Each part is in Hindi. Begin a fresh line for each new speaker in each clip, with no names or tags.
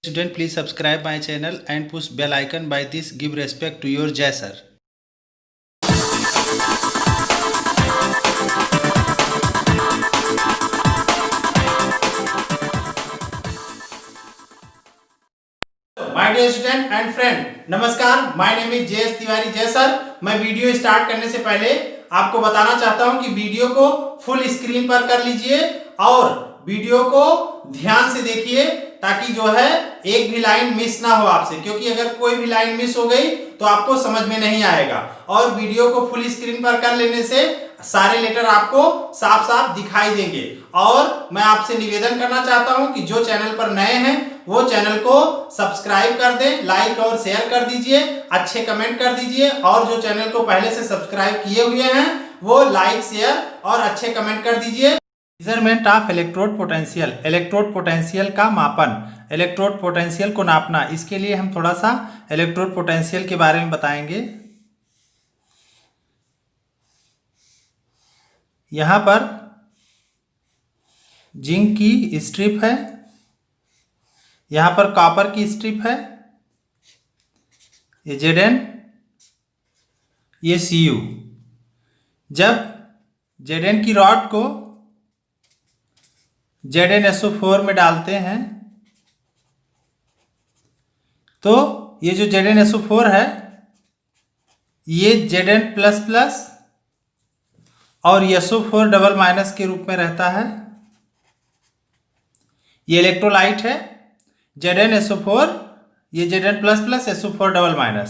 Student, please subscribe my channel and push bell icon. By this, give respect to your Jai sir. My dear student and friend, नमस्कार। My name is J Tiwari Jai sir. मैं वीडियो स्टार्ट करने से पहले आपको बताना चाहता हूं कि वीडियो को फुल स्क्रीन पर कर लीजिए और वीडियो को ध्यान से देखिए ताकि जो है एक भी लाइन मिस ना हो आपसे, क्योंकि अगर कोई भी लाइन मिस हो गई तो आपको समझ में नहीं आएगा। और वीडियो को फुल स्क्रीन पर कर लेने से सारे लेटर आपको साफ साफ दिखाई देंगे। और मैं आपसे निवेदन करना चाहता हूं कि जो चैनल पर नए हैं वो चैनल को सब्सक्राइब कर दें, लाइक और शेयर कर दीजिए, अच्छे कमेंट कर दीजिए। और जो चैनल को पहले से सब्सक्राइब किए हुए हैं वो लाइक, शेयर और अच्छे कमेंट कर दीजिए। Measurement of electrode potential, electrode potential का मापन, इलेक्ट्रोड पोटेंशियल को नापना। इसके लिए हम थोड़ा सा इलेक्ट्रोड पोटेंशियल के बारे में बताएंगे। यहां पर जिंक की स्ट्रिप है, यहां पर कॉपर की स्ट्रिप है, ये Zn, ये Cu। जब Zn की रॉड को ZnSO4 में डालते हैं तो ये जो ZnSO4 है ये Zn++ और SO4 के रूप में रहता है। ये इलेक्ट्रोलाइट है ZnSO4, ये Zn++ SO4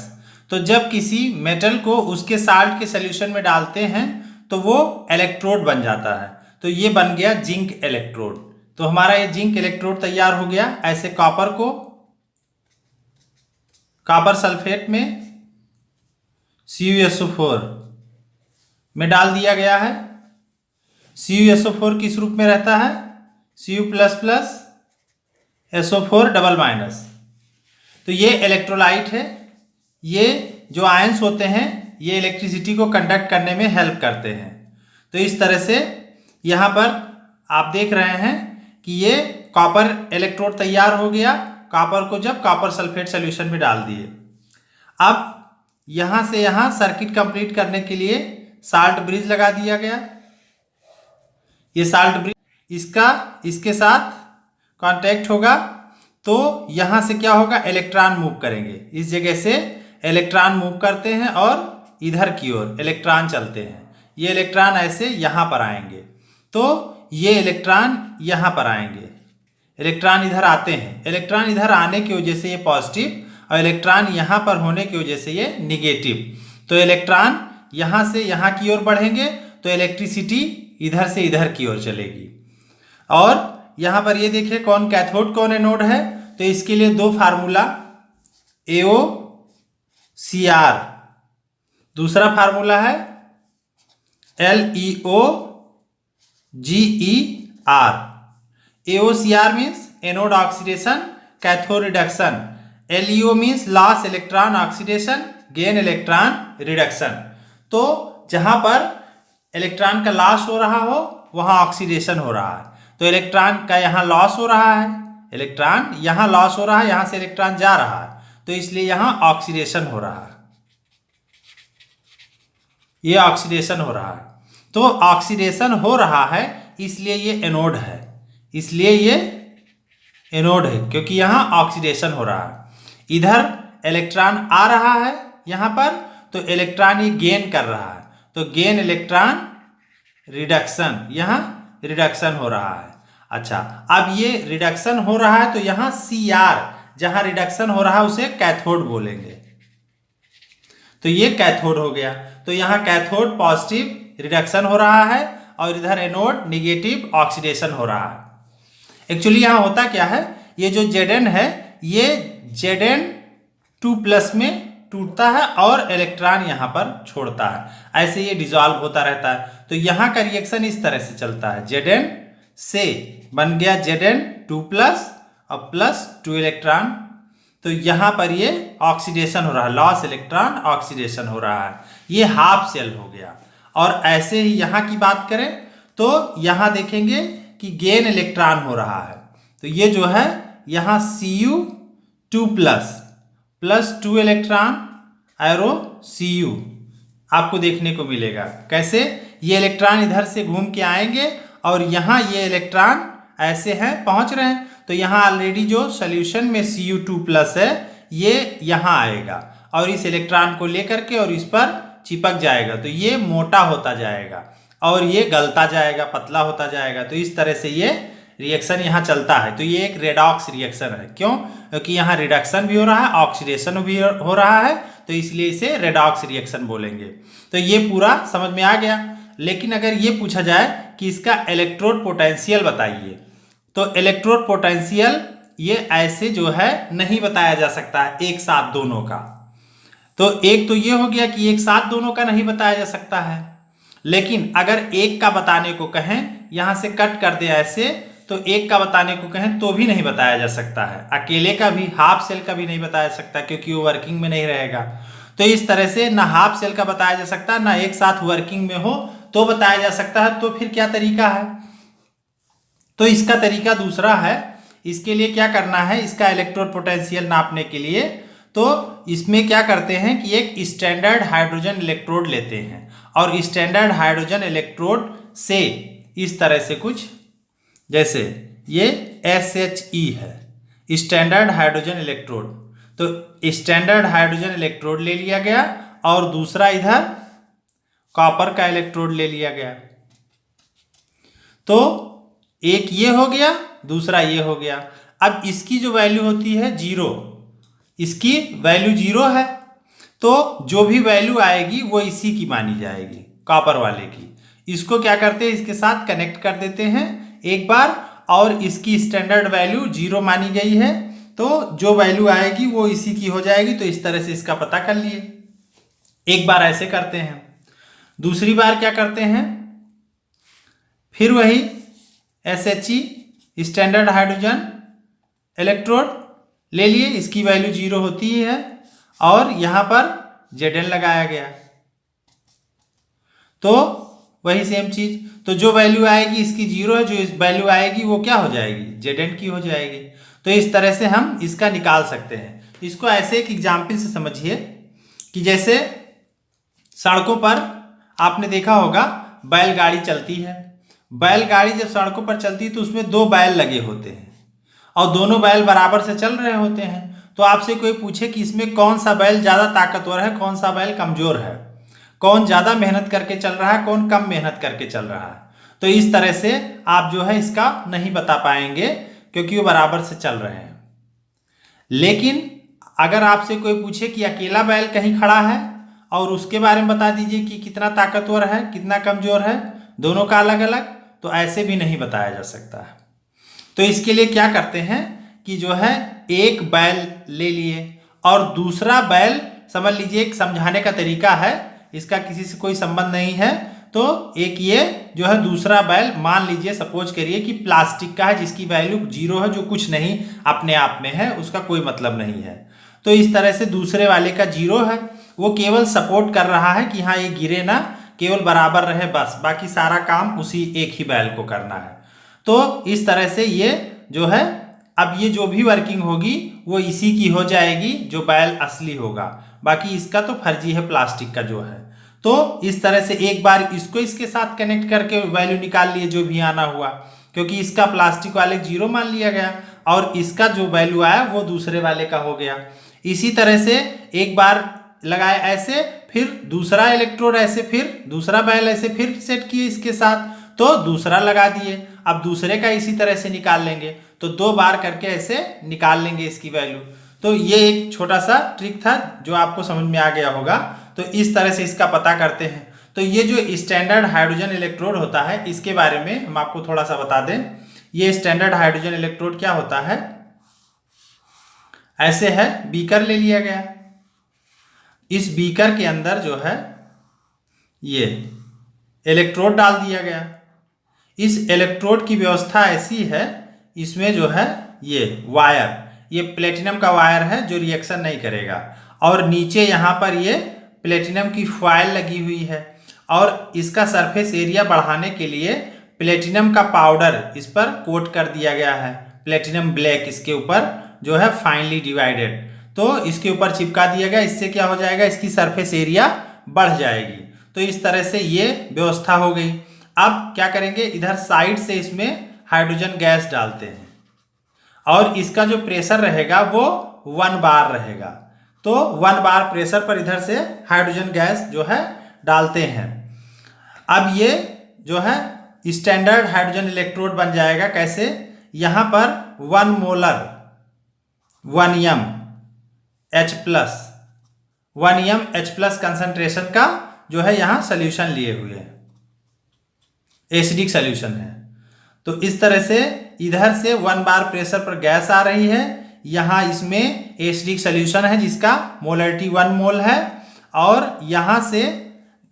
तो जब किसी मेटल को उसके साल्ट के सॉल्यूशन में डालते हैं तो वो इलेक्ट्रोड बन जाता है। तो ये बन गया जिंक इलेक्ट्रोड। तो हमारा ये जिंक इलेक्ट्रोड तैयार हो गया। ऐसे कॉपर को कॉपर सल्फेट में CuSO4 में डाल दिया गया है। CuSO4 किस रूप में रहता है? Cu++ SO4 तो ये इलेक्ट्रोलाइट है। ये जो आयंस होते हैं ये इलेक्ट्रिसिटी को कंडक्ट करने में हेल्प करते हैं। तो इस तरह से यहाँ पर आप देख रहे हैं कि ये कॉपर इलेक्ट्रोड तैयार हो गया। कॉपर को जब कॉपर सल्फेट सॉल्यूशन में डाल दिए, अब यहाँ से यहाँ सर्किट कंप्लीट करने के लिए साल्ट ब्रिज लगा दिया गया। ये साल्ट ब्रिज इसके साथ कांटेक्ट होगा तो यहाँ से क्या होगा, इलेक्ट्रॉन मूव करेंगे। इस जगह से इलेक्ट्रॉन मूव करते हैं और इधर की ओर इलेक्ट्रॉन चलते हैं। ये इलेक्ट्रॉन ऐसे यहाँ पर आएंगे तो ये इलेक्ट्रॉन यहाँ पर आएंगे, इलेक्ट्रॉन इधर आते हैं। इलेक्ट्रॉन इधर आने की वजह से ये पॉजिटिव और इलेक्ट्रॉन यहाँ पर होने की वजह से ये निगेटिव। तो इलेक्ट्रॉन यहाँ से यहाँ की ओर बढ़ेंगे तो इलेक्ट्रिसिटी इधर से इधर की ओर चलेगी। और यहाँ पर ये देखिए कौन कैथोड कौन एनोड है। तो इसके लिए दो फार्मूला, AOCR, दूसरा फार्मूला है LEOGER। AOCR means anode oxidation, cathode reduction. LEO means loss electron oxidation, gain electron reduction. तो जहां पर इलेक्ट्रॉन का लॉस हो रहा हो वहां ऑक्सीडेशन हो रहा है। तो इलेक्ट्रॉन का यहाँ लॉस हो रहा है, इलेक्ट्रॉन यहाँ लॉस हो रहा है, यहाँ से इलेक्ट्रॉन जा रहा है तो इसलिए यहाँ ऑक्सीडेशन हो रहा है, ये ऑक्सीडेशन हो रहा है। तो ऑक्सीडेशन हो रहा है इसलिए ये एनोड है, इसलिए ये एनोड है क्योंकि यहाँ ऑक्सीडेशन हो रहा है। इधर इलेक्ट्रॉन आ रहा है यहाँ पर तो इलेक्ट्रॉन ये गेन कर रहा है, तो गेन इलेक्ट्रॉन रिडक्शन, यहाँ रिडक्शन हो रहा है। अच्छा, अब ये रिडक्शन हो रहा है तो यहाँ CR, जहां रिडक्शन हो रहा है उसे कैथोड बोलेंगे। तो ये कैथोड हो गया। तो यहाँ कैथोड पॉजिटिव रिडक्शन हो रहा है और इधर एनोड निगेटिव ऑक्सीडेशन हो रहा है। एक्चुअली यहाँ होता क्या है, ये जो Zn है ये Zn2+ में टूटता है और इलेक्ट्रॉन यहाँ पर छोड़ता है। ऐसे ये डिसॉल्व होता रहता है। तो यहाँ का रिएक्शन इस तरह से चलता है, Zn से बन गया Zn2+ और +2 इलेक्ट्रॉन। तो यहाँ पर ये ऑक्सीडेशन हो रहा है, लॉस इलेक्ट्रॉन ऑक्सीडेशन हो रहा है, ये हाफ शेल हो गया। और ऐसे ही यहाँ की बात करें तो यहाँ देखेंगे कि गेन इलेक्ट्रॉन हो रहा है। तो ये जो है यहाँ Cu 2 plus 2 electron arrow Cu आपको देखने को मिलेगा। कैसे? ये इलेक्ट्रॉन इधर से घूम के आएंगे और यहाँ ये इलेक्ट्रॉन ऐसे हैं पहुँच रहे हैं, तो यहाँ ऑलरेडी जो सोल्यूशन में Cu2+ है ये यहाँ आएगा और इस इलेक्ट्रॉन को लेकर के और इस पर चिपक जाएगा, तो ये मोटा होता जाएगा और ये गलता जाएगा, पतला होता जाएगा। तो इस तरह से ये रिएक्शन यहाँ चलता है। तो ये एक रेडॉक्स रिएक्शन है। क्यों? क्योंकि यहाँ रिडक्शन भी हो रहा है, ऑक्सीडेशन भी हो रहा है, तो इसलिए इसे रेडॉक्स रिएक्शन बोलेंगे। तो ये पूरा समझ में आ गया। लेकिन अगर ये पूछा जाए कि इसका इलेक्ट्रोड पोटेंशियल बताइए, तो इलेक्ट्रोड पोटेंशियल ये ऐसे जो है नहीं बताया जा सकता है एक साथ दोनों का। तो एक तो ये हो गया कि एक साथ दोनों का नहीं बताया जा सकता है, लेकिन अगर एक का बताने को कहें, यहाँ से कट कर दे ऐसे, तो एक का बताने को कहें तो भी नहीं बताया जा सकता है। अकेले का भी, हाफ सेल का भी नहीं बताया जा सकता क्योंकि वो वर्किंग में नहीं रहेगा। तो इस तरह से ना हाफ सेल का बताया जा सकता, ना एक साथ वर्किंग में हो तो बताया जा सकता है। तो फिर क्या तरीका है? तो इसका तरीका दूसरा है। इसके लिए क्या करना है, इसका इलेक्ट्रोड पोटेंशियल नापने के लिए, तो इसमें क्या करते हैं कि एक स्टैंडर्ड हाइड्रोजन इलेक्ट्रोड लेते हैं और स्टैंडर्ड हाइड्रोजन इलेक्ट्रोड से इस तरह से कुछ, जैसे ये SHE है स्टैंडर्ड हाइड्रोजन इलेक्ट्रोड, तो स्टैंडर्ड हाइड्रोजन इलेक्ट्रोड ले लिया गया और दूसरा इधर कॉपर का इलेक्ट्रोड ले लिया गया। तो एक ये हो गया, दूसरा ये हो गया। अब इसकी जो वैल्यू होती है 0, इसकी वैल्यू 0 है, तो जो भी वैल्यू आएगी वो इसी की मानी जाएगी, कॉपर वाले की। इसको क्या करते हैं, इसके साथ कनेक्ट कर देते हैं एक बार, और इसकी स्टैंडर्ड वैल्यू 0 मानी गई है, तो जो वैल्यू आएगी वो इसी की हो जाएगी। तो इस तरह से इसका पता कर लिए। एक बार ऐसे करते हैं। दूसरी बार क्या करते हैं, फिर वही SHE स्टैंडर्ड हाइड्रोजन इलेक्ट्रोड ले लिए, इसकी वैल्यू 0 होती है और यहाँ पर Zn लगाया गया, तो वही सेम चीज। तो जो वैल्यू आएगी इसकी 0 है, जो इस वैल्यू आएगी वो क्या हो जाएगी, Zn की हो जाएगी। तो इस तरह से हम इसका निकाल सकते हैं। इसको ऐसे एक एग्जाम्पल से समझिए कि जैसे सड़कों पर आपने देखा होगा बैलगाड़ी चलती है। बैलगाड़ी जब सड़कों पर चलती है तो उसमें 2 बैल लगे होते हैं और दोनों बैल बराबर से चल रहे होते हैं। तो आपसे कोई पूछे कि इसमें कौन सा बैल ज़्यादा ताकतवर है, कौन सा बैल कमज़ोर है, कौन ज़्यादा मेहनत करके चल रहा है, कौन कम मेहनत करके चल रहा है, तो इस तरह से आप जो है इसका नहीं बता पाएंगे क्योंकि वो बराबर से चल रहे हैं। लेकिन अगर आपसे कोई पूछे कि अकेला बैल कहीं खड़ा है और उसके बारे में बता दीजिए कि कितना ताकतवर है, कितना कमज़ोर है, दोनों का अलग अलग, तो ऐसे भी नहीं बताया जा सकता है। तो इसके लिए क्या करते हैं कि जो है एक बैल ले लिए और दूसरा बैल, समझ लीजिए एक समझाने का तरीका है, इसका किसी से कोई संबंध नहीं है। तो एक ये जो है दूसरा बैल, मान लीजिए सपोज करिए कि प्लास्टिक का है जिसकी वैल्यू 0 है, जो कुछ नहीं अपने आप में है, उसका कोई मतलब नहीं है। तो इस तरह से दूसरे वाले का 0 है, वो केवल सपोर्ट कर रहा है कि हाँ ये गिरे ना, केवल बराबर रहे बस, बाकी सारा काम उसी एक ही बैल को करना है। तो इस तरह से ये जो है, अब ये जो भी वर्किंग होगी वो इसी की हो जाएगी जो बैल असली होगा, बाकी इसका तो फर्जी है प्लास्टिक का जो है। तो इस तरह से एक बार इसको इसके साथ कनेक्ट करके वैल्यू निकाल लिए जो भी आना हुआ, क्योंकि इसका प्लास्टिक वाले 0 मान लिया गया और इसका जो वैल्यू आया वो दूसरे वाले का हो गया। इसी तरह से एक बार लगाए ऐसे, फिर दूसरा इलेक्ट्रोड ऐसे, फिर दूसरा बैल ऐसे, फिर सेट किए इसके साथ, तो दूसरा लगा दिए। अब दूसरे का इसी तरह से निकाल लेंगे, तो 2 बार करके ऐसे निकाल लेंगे इसकी वैल्यू। तो ये एक छोटा सा ट्रिक था जो आपको समझ में आ गया होगा। तो इस तरह से इसका पता करते हैं। तो ये जो स्टैंडर्ड हाइड्रोजन इलेक्ट्रोड होता है, इसके बारे में हम आपको थोड़ा सा बता दें। ये स्टैंडर्ड हाइड्रोजन इलेक्ट्रोड क्या होता है, ऐसे है, बीकर ले लिया गया, इस बीकर के अंदर जो है ये इलेक्ट्रोड डाल दिया गया। इस इलेक्ट्रोड की व्यवस्था ऐसी है, इसमें जो है ये वायर, ये प्लेटिनम का वायर है जो रिएक्शन नहीं करेगा, और नीचे यहाँ पर ये प्लेटिनम की फॉयल लगी हुई है, और इसका सरफेस एरिया बढ़ाने के लिए प्लेटिनम का पाउडर इस पर कोट कर दिया गया है, प्लेटिनम ब्लैक इसके ऊपर जो है फाइनली डिवाइडेड, तो इसके ऊपर चिपका दिया गया। इससे क्या हो जाएगा, इसकी सरफेस एरिया बढ़ जाएगी। तो इस तरह से ये व्यवस्था हो गई। अब क्या करेंगे, इधर साइड से इसमें हाइड्रोजन गैस डालते हैं और इसका जो प्रेशर रहेगा वो 1 बार रहेगा। तो 1 बार प्रेशर पर इधर से हाइड्रोजन गैस जो है डालते हैं। अब ये जो है स्टैंडर्ड हाइड्रोजन इलेक्ट्रोड बन जाएगा। कैसे, यहाँ पर 1 मोलर 1m H+ कंसंट्रेशन का जो है यहाँ सोल्यूशन लिए हुए हैं, एसिडिक सोल्यूशन है। तो इस तरह से इधर से 1 बार प्रेशर पर गैस आ रही है, यहाँ इसमें एसिडिक सोल्यूशन है जिसका मोलरिटी 1 मोल है, और यहाँ से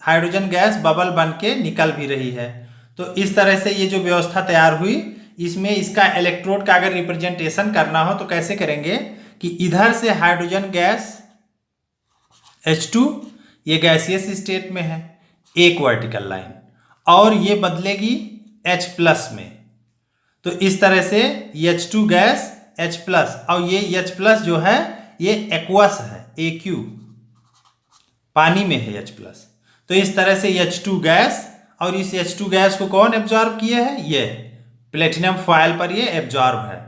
हाइड्रोजन गैस बबल बन के निकल भी रही है। तो इस तरह से ये जो व्यवस्था तैयार हुई, इसमें इसका इलेक्ट्रोड का अगर रिप्रेजेंटेशन करना हो तो कैसे करेंगे कि इधर से हाइड्रोजन गैस H2 ये गैसियस स्टेट में है, एक वर्टिकल लाइन, और ये बदलेगी H+ में। तो इस तरह से H2 गैस H+, और ये H+ जो है ये एक्वस है, AQ पानी में है H+। तो इस तरह से H2 गैस, और इस H2 गैस को कौन एब्जॉर्ब किए है, ये प्लेटिनम फॉयल पर ये एब्जॉर्ब है।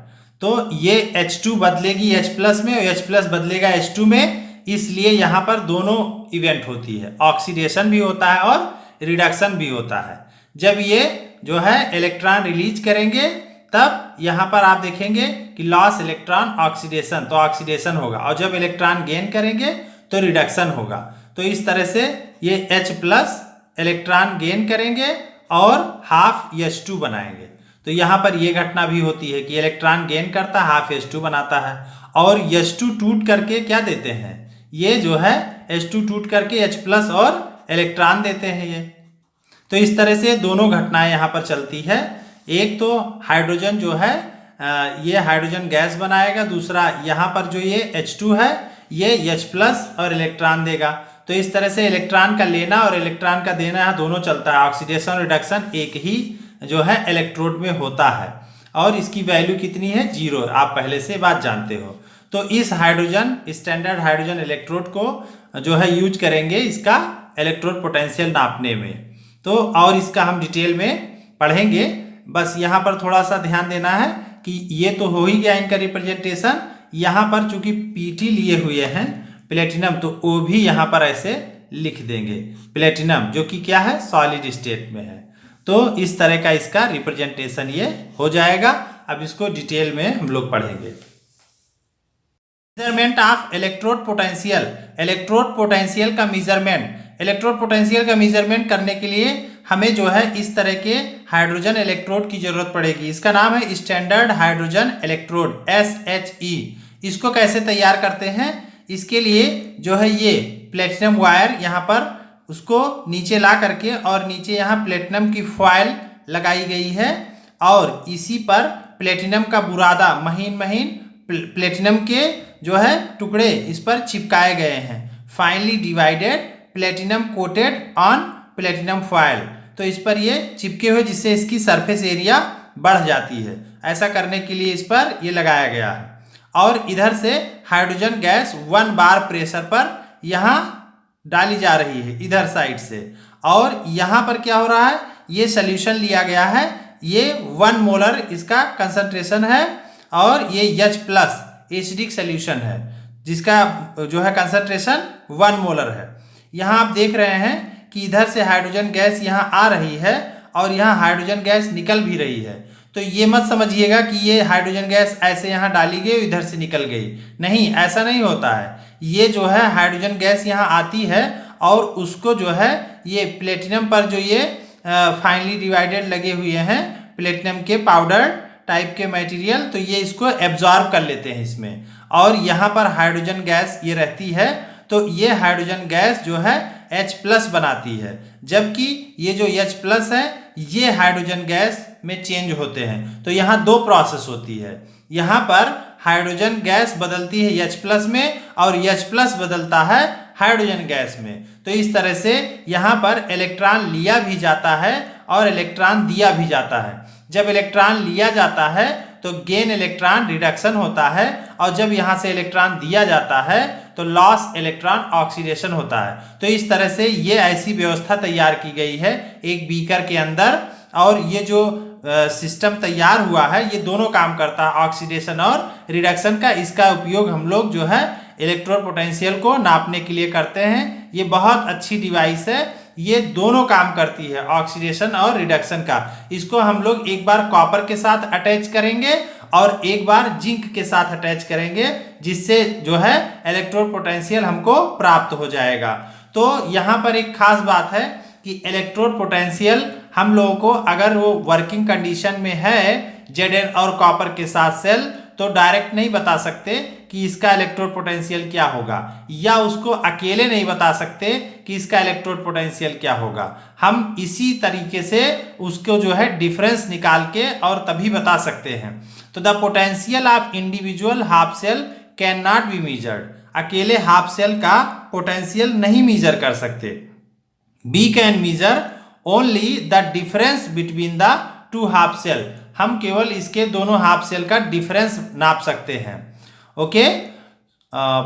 तो ये H2 बदलेगी H+ में और H+ बदलेगा H2 में, इसलिए यहाँ पर दोनों इवेंट होती है, ऑक्सीडेशन भी होता है और रिडक्शन भी होता है। जब ये जो है इलेक्ट्रॉन रिलीज करेंगे तब यहाँ पर आप देखेंगे कि लॉस इलेक्ट्रॉन ऑक्सीडेशन, तो ऑक्सीडेशन होगा, और जब इलेक्ट्रॉन गेन करेंगे तो रिडक्शन होगा। तो इस तरह से ये H+ इलेक्ट्रॉन गेन करेंगे और हाफ H2 बनाएंगे। तो यहाँ पर ये घटना भी होती है कि इलेक्ट्रॉन गेन करता है, हाफ H2 बनाता है, और H2 टूट करके क्या देते हैं, ये जो है H2 टूट करके H+ और इलेक्ट्रॉन देते हैं ये। तो इस तरह से दोनों घटनाएं यहाँ पर चलती है। एक तो हाइड्रोजन जो है ये हाइड्रोजन गैस बनाएगा, दूसरा यहाँ पर जो ये H2 है ये H+ और इलेक्ट्रॉन देगा। तो इस तरह से इलेक्ट्रॉन का लेना और इलेक्ट्रॉन का देना यहाँ दोनों चलता है। ऑक्सीडेशन रिडक्शन एक ही जो है इलेक्ट्रोड में होता है, और इसकी वैल्यू कितनी है, 0, आप पहले से बात जानते हो। तो इस हाइड्रोजन स्टैंडर्ड हाइड्रोजन इलेक्ट्रोड को जो है यूज करेंगे इसका इलेक्ट्रोड पोटेंशियल नापने में। तो और इसका हम डिटेल में पढ़ेंगे, बस यहाँ पर थोड़ा सा ध्यान देना है कि ये तो हो ही गया इनका रिप्रेजेंटेशन। यहाँ पर चूंकि Pt लिए हुए हैं प्लेटिनम, तो वो भी यहाँ पर ऐसे लिख देंगे प्लेटिनम, जो कि क्या है, सॉलिड स्टेट में है। तो इस तरह का इसका रिप्रेजेंटेशन ये हो जाएगा। अब इसको डिटेल में हम लोग पढ़ेंगे। Measurement of electrode potential, electrode potential का मेजरमेंट, इलेक्ट्रोड पोटेंशियल का मेजरमेंट करने के लिए हमें जो है इस तरह के हाइड्रोजन इलेक्ट्रोड की जरूरत पड़ेगी। इसका नाम है स्टैंडर्ड हाइड्रोजन इलेक्ट्रोड, SHE। इसको कैसे तैयार करते हैं, इसके लिए जो है ये प्लेटिनम वायर यहाँ पर उसको नीचे ला करके, और नीचे यहाँ प्लेटिनम की फॉयल लगाई गई है, और इसी पर प्लेटिनम का बुरादा, महीन महीन प्लेटिनम के जो है टुकड़े इस पर चिपकाए गए हैं। Finally divided platinum coated on platinum foil, तो इस पर ये चिपके हुए, जिससे इसकी सरफेस एरिया बढ़ जाती है। ऐसा करने के लिए इस पर ये लगाया गया है। और इधर से हाइड्रोजन गैस 1 बार प्रेशर पर यहाँ डाली जा रही है इधर साइड से, और यहाँ पर क्या हो रहा है, ये सोल्यूशन लिया गया है, ये 1 मोलर इसका कंसंट्रेशन है, और ये H+ एसिडिक सोल्यूशन है जिसका जो है कंसंट्रेशन 1 मोलर है। यहाँ आप देख रहे हैं कि इधर से हाइड्रोजन गैस यहाँ आ रही है और यहाँ हाइड्रोजन गैस निकल भी रही है। तो ये मत समझिएगा कि ये हाइड्रोजन गैस ऐसे यहाँ डाली गई इधर से निकल गई, नहीं, ऐसा नहीं होता है। ये जो है हाइड्रोजन गैस यहाँ आती है और उसको जो है ये प्लेटिनम पर जो ये फाइनली डिवाइडेड लगे हुए हैं प्लेटिनम के पाउडर टाइप के मटेरियल, तो ये इसको एब्जॉर्ब कर लेते हैं इसमें, और यहाँ पर हाइड्रोजन गैस ये रहती है। तो ये हाइड्रोजन गैस जो है H+ बनाती है, जबकि ये जो H+ है ये हाइड्रोजन गैस में चेंज होते हैं। तो यहाँ 2 प्रोसेस होती है, यहाँ पर हाइड्रोजन गैस बदलती है H+ में और H+ बदलता है हाइड्रोजन गैस में। तो इस तरह से यहाँ पर इलेक्ट्रॉन लिया भी जाता है और इलेक्ट्रॉन दिया भी जाता है। जब इलेक्ट्रॉन लिया जाता है तो गेन इलेक्ट्रॉन रिडक्शन होता है, और जब यहाँ से इलेक्ट्रॉन दिया जाता है तो लॉस इलेक्ट्रॉन ऑक्सीडेशन होता है। तो इस तरह से ये ऐसी व्यवस्था तैयार की गई है एक बीकर के अंदर, और ये जो सिस्टम तैयार हुआ है ये दोनों काम करता है, ऑक्सीडेशन और रिडक्शन का। इसका उपयोग हम लोग जो है इलेक्ट्रोड पोटेंशियल को नापने के लिए करते हैं। ये बहुत अच्छी डिवाइस है, ये दोनों काम करती है, ऑक्सीडेशन और रिडक्शन का। इसको हम लोग एक बार कॉपर के साथ अटैच करेंगे और एक बार जिंक के साथ अटैच करेंगे, जिससे जो है इलेक्ट्रोड पोटेंशियल हमको प्राप्त हो जाएगा। तो यहाँ पर एक खास बात है कि इलेक्ट्रोड पोटेंशियल हम लोगों को अगर वो वर्किंग कंडीशन में है Zn और कॉपर के साथ सेल, तो डायरेक्ट नहीं बता सकते कि इसका इलेक्ट्रोड पोटेंशियल क्या होगा, या उसको अकेले नहीं बता सकते कि इसका इलेक्ट्रोड पोटेंशियल क्या होगा। हम इसी तरीके से उसको जो है डिफरेंस निकाल के और तभी बता सकते हैं। तो the potential of individual half cell can not be measured. अकेले हाफ सेल का पोटेंशियल नहीं मेजर कर सकते। We can measure only the difference between the two half cell. हम केवल इसके दोनों हाफ सेल का डिफरेंस नाप सकते हैं। Okay,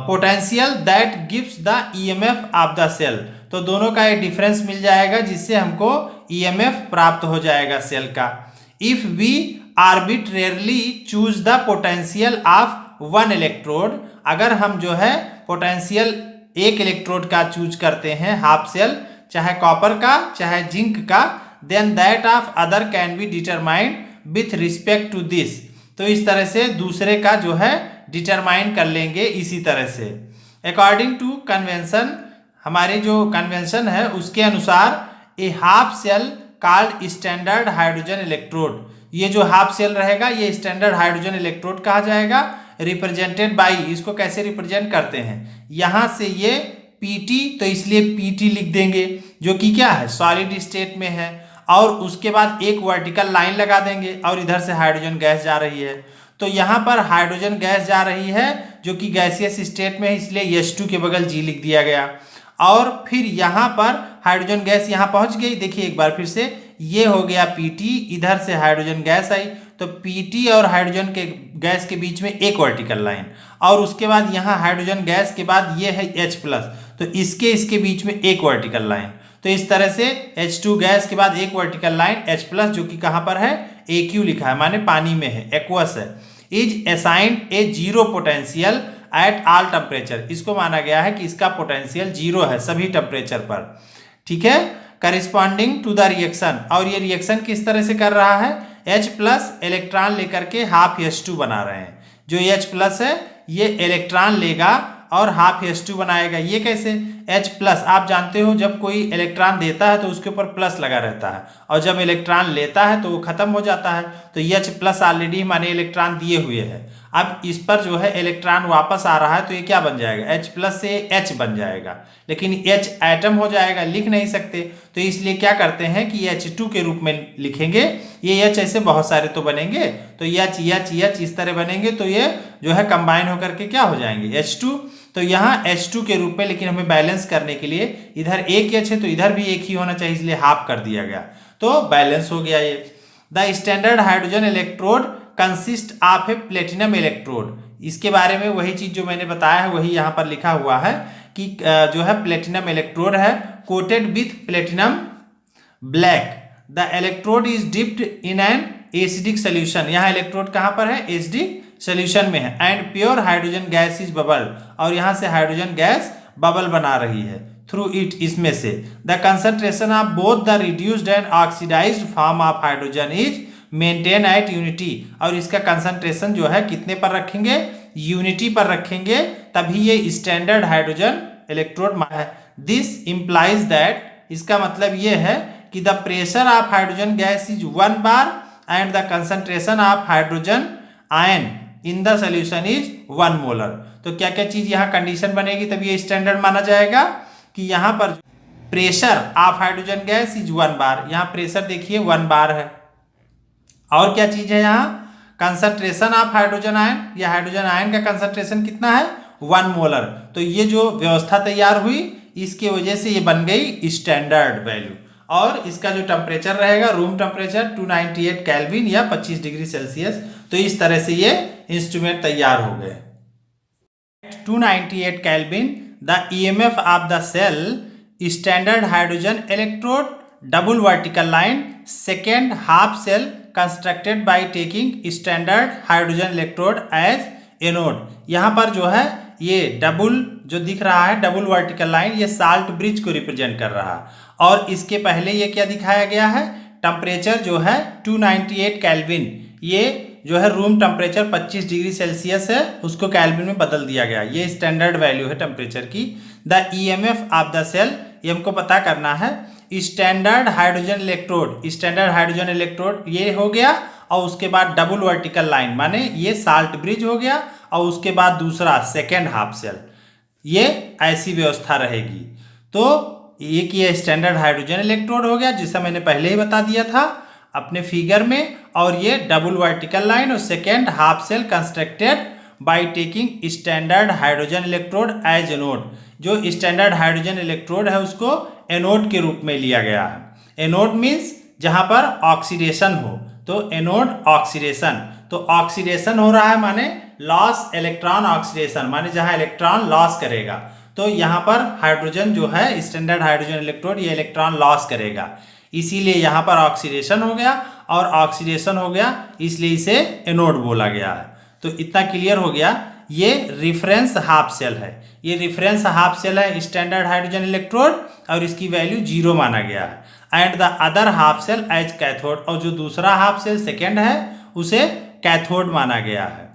potential that gives the EMF of the cell. तो दोनों का ये डिफरेंस मिल जाएगा, जिससे हमको ईएमएफ प्राप्त हो जाएगा सेल का। If we arbitrarily choose the potential of one electrode, अगर हम जो है पोटेंशियल एक इलेक्ट्रोड का चूज करते हैं हाफ सेल, चाहे कॉपर का चाहे जिंक का, then that of other can be determined with respect to this. तो इस तरह से दूसरे का जो है डिटरमाइन कर लेंगे इसी तरह से। अकॉर्डिंग टू कन्वेंशन, हमारे जो कन्वेंशन है उसके अनुसार a half cell called standard hydrogen electrode, ये जो हाफ सेल रहेगा ये स्टैंडर्ड हाइड्रोजन इलेक्ट्रोड कहा जाएगा। रिप्रेजेंटेड बाई, इसको कैसे रिप्रेजेंट करते हैं, यहाँ से ये पीटी, तो इसलिए पीटी लिख देंगे, जो कि क्या है सॉलिड स्टेट में है, और उसके बाद एक वर्टिकल लाइन लगा देंगे और इधर से हाइड्रोजन गैस जा रही है। तो यहाँ पर हाइड्रोजन गैस जा रही है जो कि गैसियस स्टेट में है, इसलिए H2 के बगल G लिख दिया गया। और फिर यहाँ पर हाइड्रोजन गैस यहाँ पहुँच गई, देखिए एक बार फिर से, ये हो गया पीटी, इधर से हाइड्रोजन गैस आई, तो पीटी और हाइड्रोजन के गैस के बीच में एक वर्टिकल लाइन, और उसके बाद यहाँ हाइड्रोजन गैस के बाद ये है H+, तो इसके बीच में एक वर्टिकल लाइन। तो इस तरह से H2 गैस के बाद एक वर्टिकल लाइन H+, जो कि कहाँ पर है AQ लिखा है, माने पानी में है, एक्वस है, is assigned A zero potential at all temperature. इसको माना गया है कि इसका पोटेंशियल जीरो है सभी टेम्परेचर पर। ठीक है, करिस्पॉन्डिंग टू द रिएक्शन, और ये रिएक्शन किस तरह से कर रहा है, H+ इलेक्ट्रॉन लेकर के हाफ H2 बना रहे हैं। जो H+ है ये इलेक्ट्रॉन लेगा और हाफ H2 बनाएगा। ये कैसे, H+, आप जानते हो जब कोई इलेक्ट्रॉन देता है तो उसके ऊपर प्लस लगा रहता है, और जब इलेक्ट्रॉन लेता है तो वो खत्म हो जाता है। तो H+ ऑलरेडी माने इलेक्ट्रॉन दिए हुए है, अब इस पर जो है इलेक्ट्रॉन वापस आ रहा है, तो ये क्या बन जाएगा, H+ से H बन जाएगा, लेकिन H एटम हो जाएगा, लिख नहीं सकते, तो इसलिए क्या करते हैं कि H2 के रूप में लिखेंगे। ये H ऐसे बहुत सारे तो बनेंगे, तो H इस तरह बनेंगे, तो ये जो है कंबाइन होकर के क्या हो जाएंगे H2। तो यहाँ H2 के रूप में, लेकिन हमें बैलेंस करने के लिए इधर एक H है तो इधर भी एक ही होना चाहिए, इसलिए हाफ कर दिया गया, तो बैलेंस हो गया ये। The standard hydrogen electrode consist of A platinum electrode. इसके बारे में वही चीज जो मैंने बताया है वही यहाँ पर लिखा हुआ है कि जो है प्लेटिनम इलेक्ट्रोड है, coated with platinum black. The electrode is dipped in an acidic solution. यहाँ इलेक्ट्रोड कहाँ पर है, एसिडिक सोल्यूशन में है। And pure hydrogen gas is bubble, और यहाँ से हाइड्रोजन गैस बबल बना रही है थ्रू इट, इसमें से। The concentration of both the reduced and oxidised form of hydrogen is maintain at unity. और इसका कंसंट्रेशन जो है कितने पर रखेंगे, यूनिटी पर रखेंगे, तभी ये स्टैंडर्ड हाइड्रोजन इलेक्ट्रोड है। दिस इंप्लाइज दैट, इसका मतलब ये है कि the pressure of hydrogen gas is 1 bar and the concentration of hydrogen ion in the solution is 1 molar. तो क्या क्या चीज यहाँ कंडीशन बनेगी तब ये स्टैंडर्ड माना जाएगा कि यहाँ पर pressure of hydrogen gas is 1 bar, यहाँ प्रेशर देखिए 1 bar है। और क्या चीज है यहाँ, कंसंट्रेशन ऑफ हाइड्रोजन आयन, या हाइड्रोजन आयन का कंसंट्रेशन कितना है 1 मोलर। तो ये जो व्यवस्था तैयार हुई इसके वजह से ये बन गई स्टैंडर्ड वैल्यू। और इसका जो टेम्परेचर रहेगा रूम टेम्परेचर 298 केल्विन या 25 डिग्री सेल्सियस। तो इस तरह से ये इंस्ट्रूमेंट तैयार हो गए। 298 Kelvin, the EMF of the cell, standard hydrogen electrode, double vertical line, second half cell constructed by taking standard hydrogen electrode as anode. यहाँ पर जो है ये डबल जो दिख रहा है, डबल वर्टिकल लाइन, ये साल्ट ब्रिज को रिप्रेजेंट कर रहा है। और इसके पहले ये क्या दिखाया गया है, टेम्परेचर जो है 298 केल्विन, ये जो है रूम टेम्परेचर 25 डिग्री सेल्सियस है, उसको केल्विन में बदल दिया गया। ये स्टैंडर्ड वैल्यू है टेम्परेचर की। The EMF of the cell, ये हमको पता करना है। Standard hydrogen electrode, standard hydrogen electrode ये हो गया, और उसके बाद डबल वर्टिकल लाइन माने ये साल्ट ब्रिज हो गया, और उसके बाद दूसरा सेकेंड हाफ सेल, ये ऐसी व्यवस्था रहेगी। तो एक ये स्टैंडर्ड हाइड्रोजन इलेक्ट्रोड हो गया, जिसे मैंने पहले ही बता दिया था अपने फिगर में, और ये डबल वर्टिकल लाइन और second half cell constructed by taking standard hydrogen electrode as anode. जो स्टैंडर्ड हाइड्रोजन इलेक्ट्रोड है उसको एनोड के रूप में लिया गया है। एनोड मीन्स जहां पर ऑक्सीडेशन हो, तो एनोड ऑक्सीडेशन, तो ऑक्सीडेशन हो रहा है माने लॉस इलेक्ट्रॉन ऑक्सीडेशन, माने जहां इलेक्ट्रॉन लॉस करेगा। तो यहाँ पर हाइड्रोजन जो है स्टैंडर्ड हाइड्रोजन इलेक्ट्रोड, ये इलेक्ट्रॉन लॉस करेगा, इसीलिए यहाँ पर ऑक्सीडेशन हो गया, और ऑक्सीडेशन हो गया इसलिए इसे एनोड बोला गया है। तो इतना क्लियर हो गया। ये रिफरेंस हाफ सेल है, ये रिफरेंस हाफ सेल है स्टैंडर्ड हाइड्रोजन इलेक्ट्रोड, और इसकी वैल्यू 0 माना गया है। And the other half cell as cathode, और जो दूसरा हाफ सेल सेकेंड है उसे कैथोड माना गया है।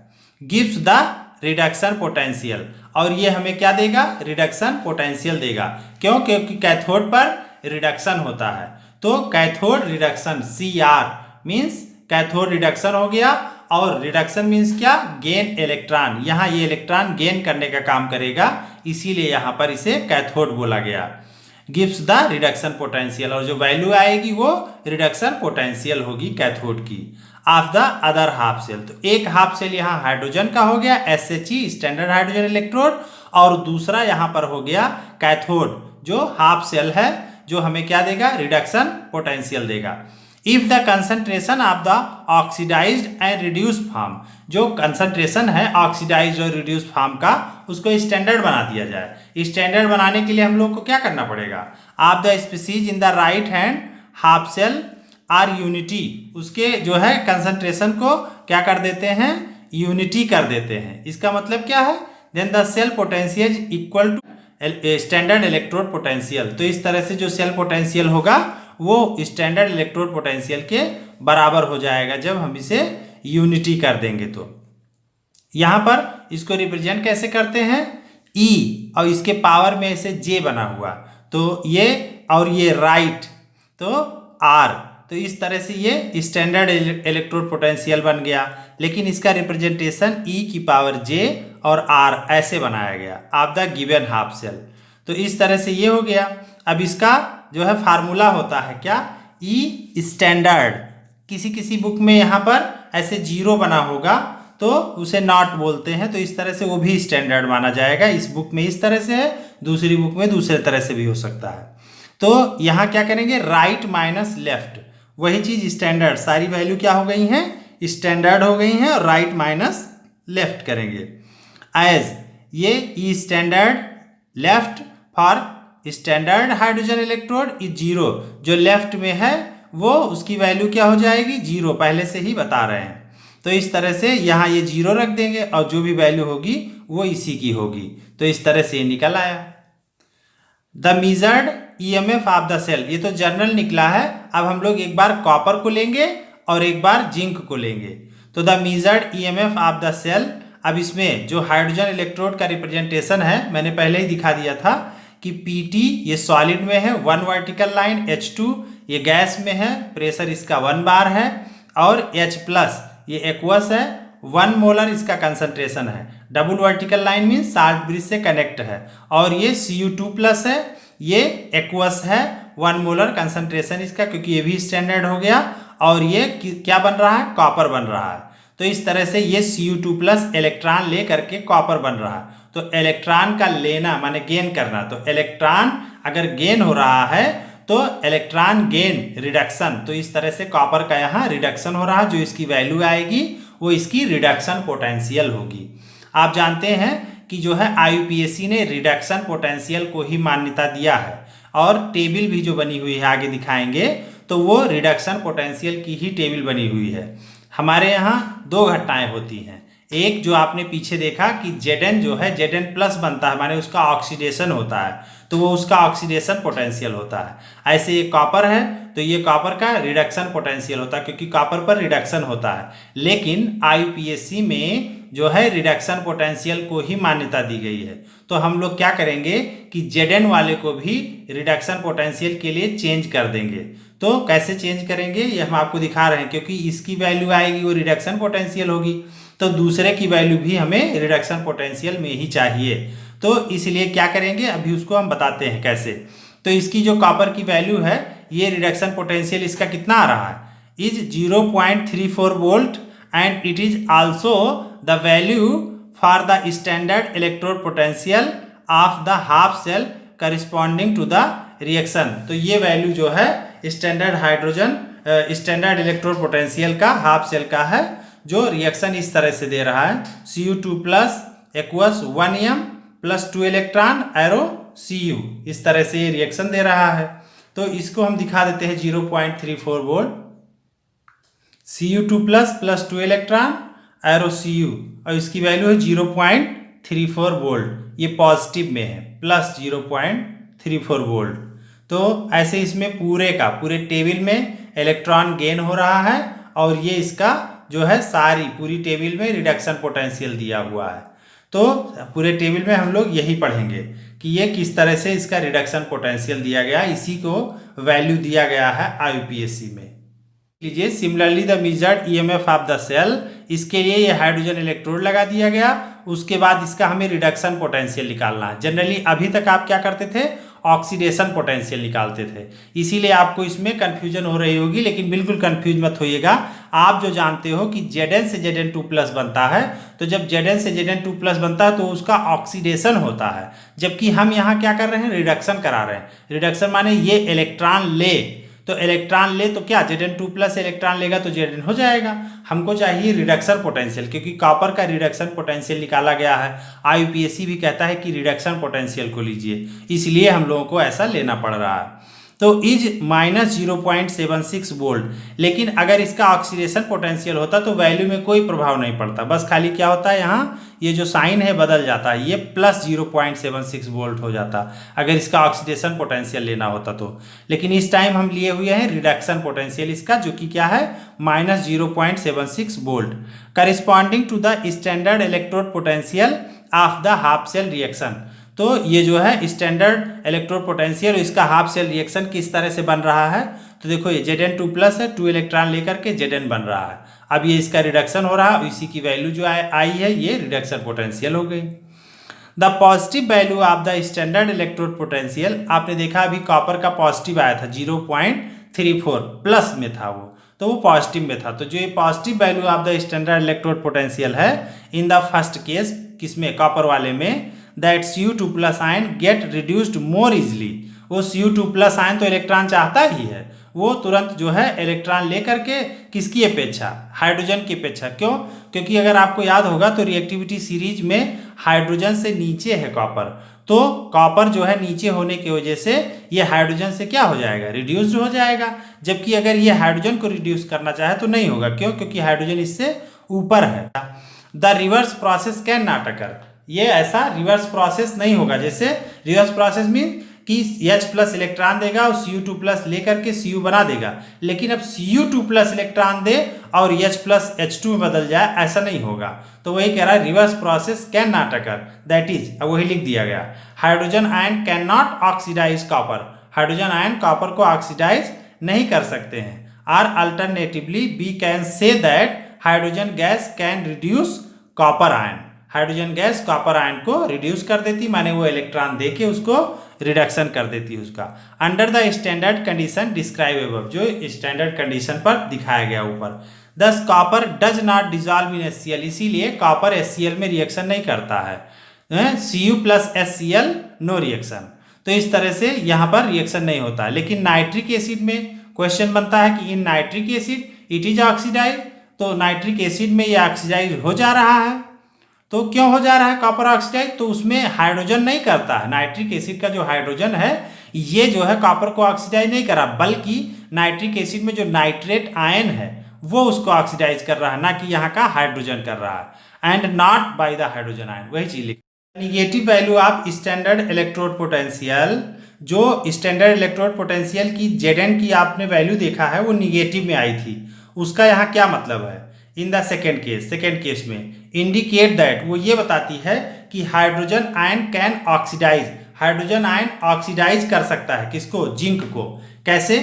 गिव्स द रिडक्शन पोटेंशियल, और ये हमें क्या देगा, रिडक्शन पोटेंशियल देगा। क्यों, क्योंकि कैथोड पर रिडक्शन होता है। तो cathode reduction CR means cathode reduction हो गया, और रिडक्शन मीन्स क्या, गेन इलेक्ट्रॉन, यहाँ ये इलेक्ट्रॉन गेन करने का काम करेगा, इसीलिए यहाँ पर इसे कैथोड बोला गया। गिव्स द रिडक्शन पोटेंशियल, और जो वैल्यू आएगी वो रिडक्शन पोटेंशियल होगी कैथोड की। Of the other half cell, तो एक हाफ सेल यहाँ हाइड्रोजन का हो गया SHE स्टैंडर्ड हाइड्रोजन इलेक्ट्रोड, और दूसरा यहाँ पर हो गया कैथोड जो हाफ सेल है, जो हमें क्या देगा, रिडक्शन पोटेंशियल देगा। If the concentration of the oxidised and reduce form, जो कंसंट्रेशन है ऑक्सीडाइज्ड और रिड्यूस फॉर्म का, उसको स्टैंडर्ड बना दिया जाए। स्टैंडर्ड बनाने के लिए हम लोग को क्या करना पड़ेगा, of the species in the right hand half cell are unity, उसके जो है कंसंट्रेशन को क्या कर देते हैं, यूनिटी कर देते हैं। इसका मतलब क्या है, then the cell potential equal to standard electrode potential. तो इस तरह से जो सेल पोटेंशियल होगा वो स्टैंडर्ड इलेक्ट्रोड पोटेंशियल के बराबर हो जाएगा जब हम इसे यूनिटी कर देंगे। तो यहाँ पर इसको रिप्रेजेंट कैसे करते हैं, E, और इसके पावर में ऐसे J बना हुआ, तो ये और ये राइट, तो R, तो इस तरह से ये स्टैंडर्ड इलेक्ट्रोड पोटेंशियल बन गया। लेकिन इसका रिप्रेजेंटेशन E की पावर J और R ऐसे बनाया गया of the given half cell. तो इस तरह से ये हो गया। अब इसका जो है फार्मूला होता है क्या, E स्टैंडर्ड, किसी किसी बुक में यहाँ पर ऐसे 0 बना होगा तो उसे नॉट बोलते हैं, तो इस तरह से वो भी स्टैंडर्ड माना जाएगा। इस बुक में इस तरह से है, दूसरी बुक में दूसरे तरह से भी हो सकता है। तो यहाँ क्या करेंगे, राइट माइनस लेफ्ट, वही चीज स्टैंडर्ड, सारी वैल्यू क्या हो गई हैं, स्टैंडर्ड हो गई हैं, और राइट माइनस लेफ्ट करेंगे। एज ये E standard left for standard hydrogen electrode is 0, जो लेफ्ट में है वो उसकी वैल्यू क्या हो जाएगी, 0, पहले से ही बता रहे हैं। तो इस तरह से यहाँ ये 0 रख देंगे, और जो भी वैल्यू होगी वो इसी की होगी। तो इस तरह से ये निकल आया। The measured EMF of the cell, ये तो जर्नल निकला है। अब हम लोग एक बार कॉपर को लेंगे और एक बार जिंक को लेंगे। तो the measured EMF of the cell, अब इसमें जो हाइड्रोजन इलेक्ट्रोड का रिप्रेजेंटेशन है मैंने पहले ही दिखा दिया था कि PT ये सॉलिड में है, 1 वर्टिकल लाइन, H2 ये गैस में है, प्रेशर इसका 1 बार है, और H+ ये एक्वस है, 1 मोलर इसका कंसंट्रेशन है। Double vertical line means salt bridge से कनेक्ट है, और ये Cu2+ है, ये एक्वस है, 1 मोलर कंसंट्रेशन इसका, क्योंकि ये भी स्टैंडर्ड हो गया। और ये क्या बन रहा है, कॉपर बन रहा है। तो इस तरह से ये Cu2+ इलेक्ट्रॉन ले करके कॉपर बन रहा है। तो इलेक्ट्रॉन का लेना माने गेन करना, तो इलेक्ट्रॉन अगर गेन हो रहा है तो इलेक्ट्रॉन गेन रिडक्शन, तो इस तरह से कॉपर का यहाँ रिडक्शन हो रहा है, जो इसकी वैल्यू आएगी वो इसकी रिडक्शन पोटेंशियल होगी। आप जानते हैं कि जो है IUPAC ने रिडक्शन पोटेंशियल को ही मान्यता दिया है, और टेबल भी जो बनी हुई है आगे दिखाएंगे, तो वो रिडक्शन पोटेंशियल की ही टेबल बनी हुई है। हमारे यहाँ दो घटनाएं होती हैं। एक जो आपने पीछे देखा कि Zn जो है Zn+ बनता है, माने उसका ऑक्सीडेशन होता है, तो वो उसका ऑक्सीडेशन पोटेंशियल होता है। ऐसे ये कॉपर है तो ये कॉपर का रिडक्शन पोटेंशियल होता है, क्योंकि कॉपर पर रिडक्शन होता है। लेकिन IUPAC में जो है रिडक्शन पोटेंशियल को ही मान्यता दी गई है। तो हम लोग क्या करेंगे कि Zn वाले को भी रिडक्शन पोटेंशियल के लिए चेंज कर देंगे। तो कैसे चेंज करेंगे ये हम आपको दिखा रहे हैं, क्योंकि इसकी वैल्यू आएगी वो रिडक्शन पोटेंशियल होगी, तो दूसरे की वैल्यू भी हमें रिडक्शन पोटेंशियल में ही चाहिए। तो इसलिए क्या करेंगे अभी उसको हम बताते हैं कैसे। तो इसकी जो कॉपर की वैल्यू है, ये रिडक्शन पोटेंशियल इसका कितना आ रहा है, is 0.34 volt, and it is also the value for the standard electrode potential of the half cell corresponding to the reaction. तो ये वैल्यू जो है स्टैंडर्ड इलेक्ट्रोड पोटेंशियल का हाफ सेल का है, जो रिएक्शन इस तरह से दे रहा है, Cu2+ = 1m + 2 electron arrow Cu, इस तरह से ये रिएक्शन दे रहा है। तो इसको हम दिखा देते हैं 0.34 volt, Cu2+ + 2 electron arrow Cu, और इसकी वैल्यू है 0.34 वोल्ट। ये पॉजिटिव में है, प्लस 0.34 वोल्ट। तो ऐसे इसमें पूरे टेबल में इलेक्ट्रॉन गेन हो रहा है, और ये इसका जो है सारी पूरी टेबल में रिडक्शन पोटेंशियल दिया हुआ है। तो पूरे टेबल में हम लोग यही पढ़ेंगे कि ये किस तरह से इसका रिडक्शन पोटेंशियल दिया गया, इसी को वैल्यू दिया गया है IUPAC में। लीजिए, similarly the measured EMF of the cell, इसके लिए ये हाइड्रोजन इलेक्ट्रोड लगा दिया गया। उसके बाद इसका हमें रिडक्शन पोटेंशियल निकालना है। जनरली अभी तक आप क्या करते थे, ऑक्सीडेशन पोटेंशियल निकालते थे, इसीलिए आपको इसमें कंफ्यूजन हो रही होगी, लेकिन बिल्कुल कंफ्यूज मत होइएगा। आप जो जानते हो कि Zn से Zn2+ बनता है, तो जब Zn से Zn2+ बनता है तो उसका ऑक्सीडेशन होता है, जबकि हम यहाँ क्या कर रहे हैं, रिडक्शन करा रहे हैं। रिडक्शन माने ये इलेक्ट्रॉन ले, तो इलेक्ट्रॉन ले तो क्या Zn2+ इलेक्ट्रॉन लेगा तो Zn हो जाएगा। हमको चाहिए रिडक्शन पोटेंशियल, क्योंकि कॉपर का रिडक्शन पोटेंशियल निकाला गया है। IUPAC भी कहता है कि रिडक्शन पोटेंशियल को लीजिए, इसलिए हम लोगों को ऐसा लेना पड़ रहा है। तो इज -0.76 वोल्ट, लेकिन अगर इसका ऑक्सीडेशन पोटेंशियल होता तो वैल्यू में कोई प्रभाव नहीं पड़ता, बस खाली क्या होता है यहाँ ये जो साइन है बदल जाता है, ये +0.76 वोल्ट हो जाता अगर इसका ऑक्सीडेशन पोटेंशियल लेना होता तो। लेकिन इस टाइम हम लिए हुए हैं रिडक्शन पोटेंशियल इसका, जो कि क्या है -0.76 volt, corresponding to the standard electrode potential of the half cell reaction. तो ये जो है स्टैंडर्ड इलेक्ट्रोड पोटेंशियल, इसका हाफ सेल रिएक्शन किस तरह से बन रहा है, तो देखो ये Zn2+ है, 2 इलेक्ट्रॉन लेकर के Zn बन रहा है। अब ये इसका रिडक्शन हो रहा है, इसी की वैल्यू जो आई है ये रिडक्शन पोटेंशियल हो गई। The positive value of the standard electrode potential, आपने देखा अभी कॉपर का पॉजिटिव आया था 0.34 प्लस में था वो, तो वो पॉजिटिव में था। तो जो ये positive value of the standard electrode potential है इन द फर्स्ट केस, किसमें, कॉपर वाले में, that Cu2+ ion gate reduced more easily. वो Cu2+ आयन तो इलेक्ट्रॉन चाहता ही है, वो तुरंत जो है इलेक्ट्रॉन लेकर के किसकी अपेक्षा, हाइड्रोजन की अपेक्षा। क्यों? क्योंकि अगर आपको याद होगा तो रिएक्टिविटी सीरीज में हाइड्रोजन से नीचे है कॉपर, तो कॉपर जो है नीचे होने की वजह से ये हाइड्रोजन से क्या हो जाएगा, रिड्यूस्ड हो जाएगा। जबकि अगर ये हाइड्रोजन को रिड्यूस करना चाहे तो नहीं होगा। क्यों? क्योंकि हाइड्रोजन इससे ऊपर है। The reverse process can not अकर, ये ऐसा रिवर्स प्रोसेस नहीं होगा। जैसे रिवर्स प्रोसेस मीन कि H+ इलेक्ट्रॉन देगा और Cu2+ लेकर के Cu बना देगा, लेकिन अब Cu2+ इलेक्ट्रॉन दे और H+ H2 में बदल जाए, ऐसा नहीं होगा। तो वही कह रहा है reverse process can not occur, that is, अब वही लिख दिया गया, hydrogen ion can not oxidise copper, hydrogen ion copper को ऑक्सीडाइज नहीं कर सकते हैं। और alternatively we can say that hydrogen gas can reduce copper ion, hydrogen gas copper ion को रिड्यूस कर देती, माने वो इलेक्ट्रॉन देके उसको रिडक्शन कर देती है उसका, under the standard condition describe above, जो स्टैंडर्ड कंडीशन पर दिखाया गया ऊपर। दस copper does not dissolve in HCl, इसीलिए कॉपर HCl में रिएक्शन नहीं करता है। Cu+ HCl नो रिएक्शन, तो इस तरह से यहाँ पर रिएक्शन नहीं होता है। लेकिन नाइट्रिक एसिड में क्वेश्चन बनता है कि in nitric acid it is oxidise, तो नाइट्रिक एसिड में ये ऑक्सीडाइज हो जा रहा है। तो क्यों हो जा रहा है कॉपर ऑक्सीडाइज? तो उसमें हाइड्रोजन नहीं करता है। नाइट्रिक एसिड का जो हाइड्रोजन है ये जो है कॉपर को ऑक्सीडाइज नहीं कर रहा, बल्कि नाइट्रिक एसिड में जो नाइट्रेट आयन है वो उसको ऑक्सीडाइज कर रहा है, ना कि यहाँ का हाइड्रोजन कर रहा है। And not by the hydrogen ion, वही चीज लिख। Negative value of standard electrode potential, जो स्टैंडर्ड इलेक्ट्रोड पोटेंशियल की Zn की आपने वैल्यू देखा है वो निगेटिव में आई थी, उसका यहाँ क्या मतलब है? इन द सेकेंड केस में इंडिकेट दैट, वो ये बताती है कि hydrogen ion can oxidise, hydrogen ion oxidise कर सकता है किसको? जिंक को। कैसे?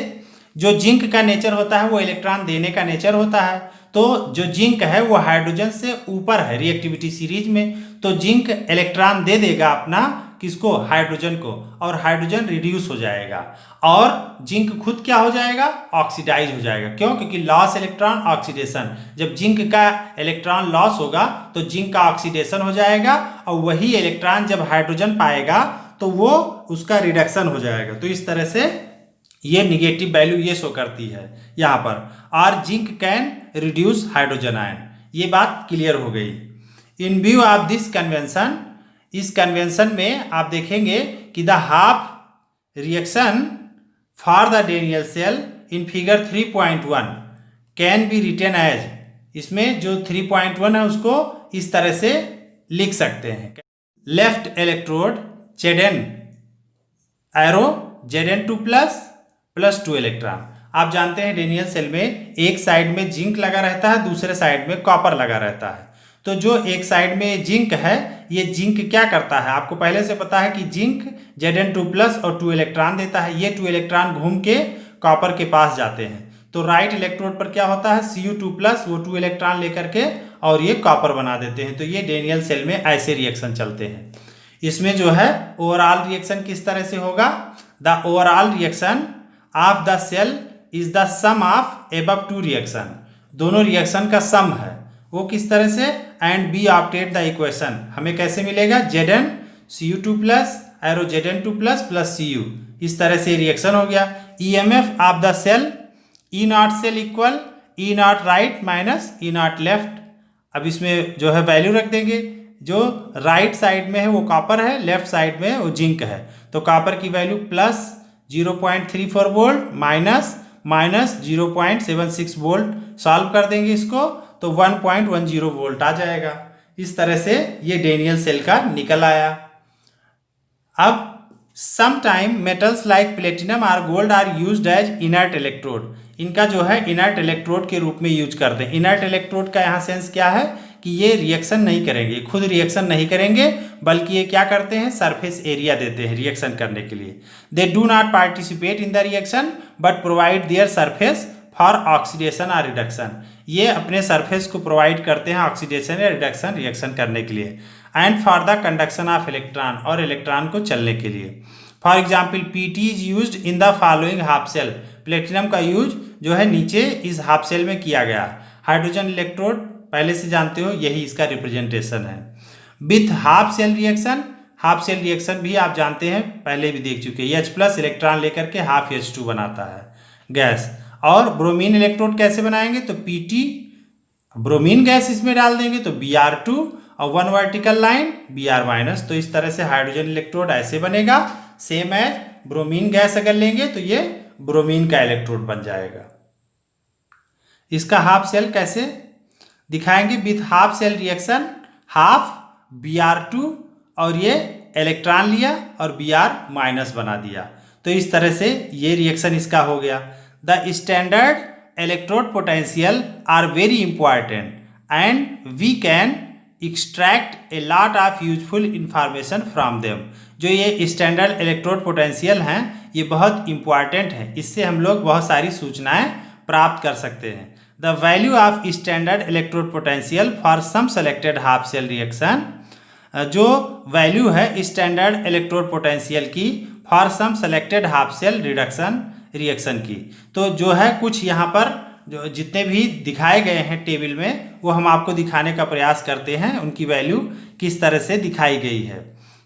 जो जिंक का नेचर होता है वो इलेक्ट्रॉन देने का नेचर होता है, तो जो जिंक है वो हाइड्रोजन से ऊपर है रिएक्टिविटी सीरीज में, तो जिंक इलेक्ट्रॉन दे देगा अपना किसको? हाइड्रोजन को, और हाइड्रोजन रिड्यूस हो जाएगा और जिंक खुद क्या हो जाएगा? ऑक्सीडाइज हो जाएगा। क्यों? क्योंकि लॉस इलेक्ट्रॉन ऑक्सीडेशन, जब जिंक का इलेक्ट्रॉन लॉस होगा तो जिंक का ऑक्सीडेशन हो जाएगा और वही इलेक्ट्रॉन जब हाइड्रोजन पाएगा तो वो उसका रिडक्शन हो जाएगा। तो इस तरह से ये निगेटिव वैल्यू ये शो करती है यहाँ पर। और zinc can reduce hydrogen ion, ये बात क्लियर हो गई। In view of this convention, इस कन्वेंशन में आप देखेंगे कि the half reaction for the Daniell cell in figure 3.1 can be written as, इसमें जो 3.1 है उसको इस तरह से लिख सकते हैं। Left electrode Zn arrow Zn2 plus 2 electron. आप जानते हैं डेनियल सेल में एक साइड में जिंक लगा रहता है, दूसरे साइड में कॉपर लगा रहता है। तो जो एक साइड में जिंक है, ये जिंक क्या करता है? आपको पहले से पता है कि जिंक Zn2 और 2 इलेक्ट्रॉन देता है। ये 2 इलेक्ट्रॉन घूम के कॉपर के पास जाते हैं, तो राइट इलेक्ट्रोड पर क्या होता है? Cu2+, वो 2 इलेक्ट्रॉन लेकर के और ये कॉपर बना देते हैं। तो ये डेनियल सेल में ऐसे रिएक्शन चलते हैं। इसमें जो है ओवरऑल रिएक्शन किस तरह से होगा? The overall reaction of the cell is the sum of above 2 reaction, दोनों रिएक्शन का सम है। वो किस तरह से? And we obtain the equation, हमें कैसे मिलेगा? Zn Cu2+ arrow Zn2+ plus Cu, इस तरह से रिएक्शन हो गया। EMF of the cell E0 cell equal E0 right minus E0 left. अब इसमें जो है वैल्यू रख देंगे, जो राइट साइड में है वो कॉपर है, लेफ्ट साइड में वो जिंक है। तो कॉपर की value plus 0.34 volt minus 0.76 volt. Solve कर देंगे इसको तो 1.10 वोल्ट आ जाएगा। इस तरह से ये डेनियल सेल का निकल आया। अब समटाइम मेटल्स लाइक प्लेटिनम और gold are used as inert electrode, इनका जो है इनर्ट इलेक्ट्रोड के रूप में यूज करते हैं। इनर्ट इलेक्ट्रोड का यहाँ सेंस क्या है कि ये रिएक्शन नहीं करेंगे, खुद रिएक्शन नहीं करेंगे, बल्कि ये क्या करते हैं? सरफेस एरिया देते हैं रिएक्शन करने के लिए। They do not participate in the reaction but provide their surface for oxidation और रिडक्शन, ये अपने सरफेस को प्रोवाइड करते हैं ऑक्सीडेशन या रिडक्शन रिएक्शन करने के लिए। And for the conduction of electron, और इलेक्ट्रॉन को चलने के लिए। For example Pt is use in the following half cell, platinum का यूज जो है नीचे इस हाफ सेल में किया गया। हाइड्रोजन इलेक्ट्रोड पहले से जानते हो, यही इसका रिप्रेजेंटेशन है। With half cell reaction, half cell reaction भी आप जानते हैं, पहले भी देख चुके हैं। H+ इलेक्ट्रॉन लेकर के हाफ H2 बनाता है गैस। और ब्रोमीन इलेक्ट्रोड कैसे बनाएंगे? तो Pt, ब्रोमीन गैस इसमें डाल देंगे तो Br2 और 1 वर्टिकल लाइन Br-। तो इस तरह से हाइड्रोजन इलेक्ट्रोड ऐसे बनेगा, सेम एज ब्रोमीन गैस अगर लेंगे तो ये ब्रोमीन का इलेक्ट्रोड बन जाएगा। इसका हाफ सेल कैसे दिखाएंगे? With half cell reaction, half Br2 और ये इलेक्ट्रॉन लिया और Br- बना दिया। तो इस तरह से ये रिएक्शन इसका हो गया। The standard electrode potential are very important and we can extract a lot of useful information from them. जो ये स्टैंडर्ड इलेक्ट्रोड पोटेंशियल हैं ये बहुत इंपॉर्टेंट है, इससे हम लोग बहुत सारी सूचनाएं प्राप्त कर सकते हैं। The value of standard electrode potential for some selected half cell reaction, जो वैल्यू है स्टैंडर्ड इलेक्ट्रोड पोटेंशियल की for some selected half cell reduction reaction की, तो जो है कुछ यहाँ पर जो जितने भी दिखाए गए हैं टेबल में वो हम आपको दिखाने का प्रयास करते हैं, उनकी वैल्यू किस तरह से दिखाई गई है।